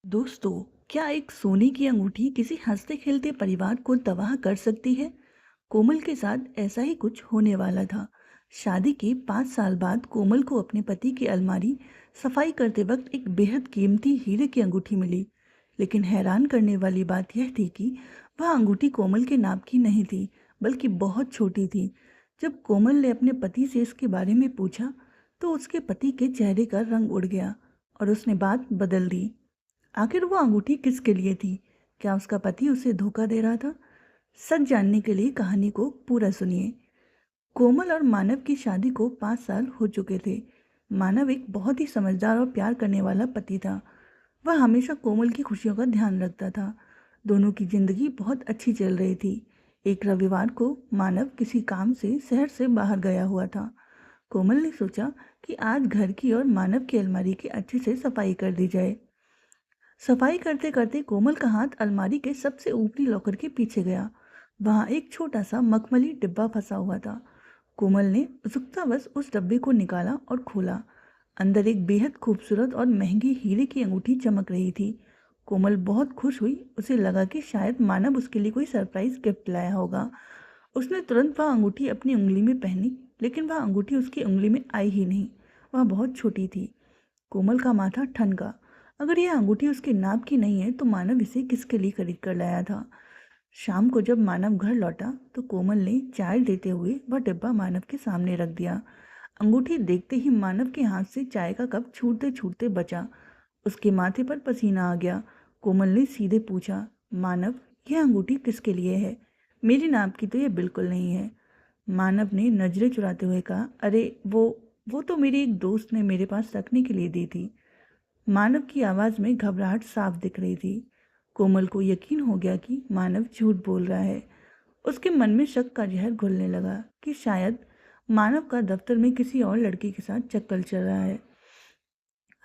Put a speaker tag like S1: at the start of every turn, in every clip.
S1: दोस्तों, क्या एक सोने की अंगूठी किसी हंसते खेलते परिवार को तबाह कर सकती है? कोमल के साथ ऐसा ही कुछ होने वाला था। शादी के 5 साल बाद कोमल को अपने पति की अलमारी सफाई करते वक्त एक बेहद कीमती हीरे की अंगूठी मिली। लेकिन हैरान करने वाली बात यह थी कि वह अंगूठी कोमल के नाप की नहीं थी, बल्कि बहुत छोटी थी। जब कोमल ने अपने पति से इसके बारे में पूछा, तो उसके पति के चेहरे का रंग उड़ गया और उसने बात बदल दी। आखिर वो अंगूठी किसके लिए थी? क्या उसका पति उसे धोखा दे रहा था? सच जानने के लिए कहानी को पूरा सुनिए। कोमल और मानव की शादी को 5 साल हो चुके थे। मानव एक बहुत ही समझदार और प्यार करने वाला पति था। वह हमेशा कोमल की खुशियों का ध्यान रखता था। दोनों की जिंदगी बहुत अच्छी चल रही थी। एक रविवार को मानव किसी काम से शहर से बाहर गया हुआ था। कोमल ने सोचा कि आज घर की और मानव की अलमारी की अच्छे से सफाई कर दी जाए। सफाई करते करते कोमल का हाथ अलमारी के सबसे ऊपरी लॉकर के पीछे गया। वहां एक छोटा सा मखमली डिब्बा फंसा हुआ था। कोमल ने उत्सुकतावश उस डब्बे को निकाला और खोला। अंदर एक बेहद खूबसूरत और महंगी हीरे की अंगूठी चमक रही थी। कोमल बहुत खुश हुई। उसे लगा कि शायद मानव उसके लिए कोई सरप्राइज गिफ्ट लाया होगा। उसने तुरंत वह अंगूठी अपनी उंगली में पहनी, लेकिन वह अंगूठी उसकी उंगली में आई ही नहीं। वह बहुत छोटी थी। कोमल का माथा ठनका। अगर यह अंगूठी उसके नाप की नहीं है तो मानव इसे किसके लिए खरीद कर लाया था? शाम को जब मानव घर लौटा तो कोमल ने चाय देते हुए वह डिब्बा मानव के सामने रख दिया। अंगूठी देखते ही मानव के हाथ से चाय का कप छूटते छूटते बचा। उसके माथे पर पसीना आ गया। कोमल ने सीधे पूछा, मानव, यह अंगूठी किसके लिए है? मेरी नाप की तो यह बिल्कुल नहीं है। मानव ने नजरें चुराते हुए कहा, अरे वो तो मेरी एक दोस्त ने मेरे पास रखने के लिए दी थी। मानव की आवाज में घबराहट साफ दिख रही थी। कोमल को यकीन हो गया कि मानव झूठ बोल रहा है। उसके मन में शक का जहर घुलने लगा कि शायद मानव का दफ्तर में किसी और लड़की के साथ चक्कर चल रहा है।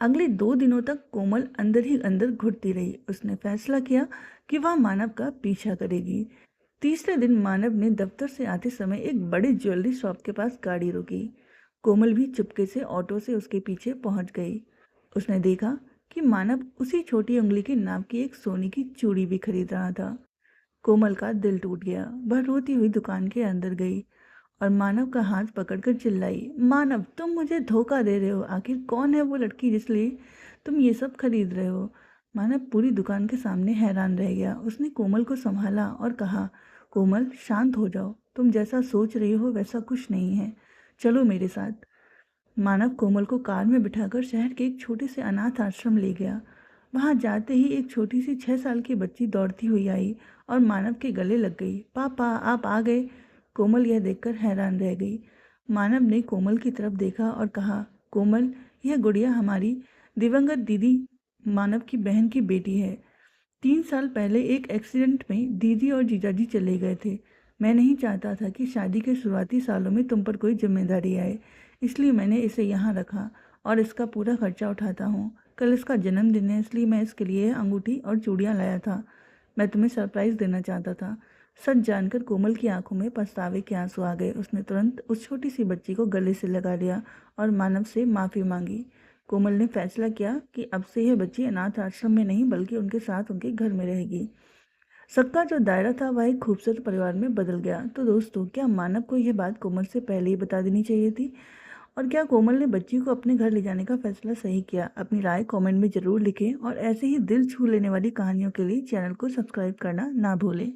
S1: अगले 2 दिनों तक कोमल अंदर ही अंदर घुटती रही। उसने फैसला किया कि वह मानव का पीछा करेगी। तीसरे दिन मानव ने दफ्तर से आते समय एक बड़े ज्वेलरी शॉप के पास गाड़ी रोकी। कोमल भी चुपके से ऑटो से उसके पीछे पहुंच गई। उसने देखा कि मानव उसी छोटी उंगली के नाप की एक सोने की चूड़ी भी खरीद रहा था। कोमल का दिल टूट गया। वह रोती हुई दुकान के अंदर गई और मानव का हाथ पकड़कर चिल्लाई, मानव, तुम मुझे धोखा दे रहे हो। आखिर कौन है वो लड़की जिस लिए तुम ये सब खरीद रहे हो? मानव पूरी दुकान के सामने हैरान रह गया। उसने कोमल को संभाला और कहा, कोमल, शांत हो जाओ। तुम जैसा सोच रही हो वैसा कुछ नहीं है। चलो मेरे साथ। मानव कोमल को कार में बिठाकर शहर के एक छोटे से अनाथ आश्रम ले गया। वहां जाते ही एक छोटी सी 6 साल की बच्ची दौड़ती हुई आई और मानव के गले लग गई। पापा, आप आ गए। कोमल यह देखकर हैरान रह गई। मानव ने कोमल की तरफ देखा और कहा, कोमल, यह गुड़िया हमारी दिवंगत दीदी मानव की बहन की बेटी है। 3 साल पहले एक एक्सीडेंट में दीदी और जीजाजी चले गए थे। मैं नहीं चाहता था कि शादी के शुरुआती सालों में तुम पर कोई जिम्मेदारी आए, इसलिए मैंने इसे यहाँ रखा और इसका पूरा खर्चा उठाता हूँ। कल इसका जन्मदिन है, इसलिए मैं इसके लिए अंगूठी और चूड़ियाँ लाया था। मैं तुम्हें सरप्राइज़ देना चाहता था। सच जानकर कोमल की आंखों में पछतावे के आंसू आ गए। उसने तुरंत उस छोटी सी बच्ची को गले से लगा लिया और मानव से माफ़ी मांगी। कोमल ने फैसला किया कि अब से यह बच्ची अनाथ आश्रम में नहीं बल्कि उनके साथ उनके घर में रहेगी। सबका जो दायरा था वह एक खूबसूरत परिवार में बदल गया। तो दोस्तों, क्या मानव को यह बात कोमल से पहले ही बता देनी चाहिए थी? और क्या कोमल ने बच्ची को अपने घर ले जाने का फैसला सही किया? अपनी राय कमेंट में ज़रूर लिखें और ऐसे ही दिल छू लेने वाली कहानियों के लिए चैनल को सब्सक्राइब करना ना भूलें।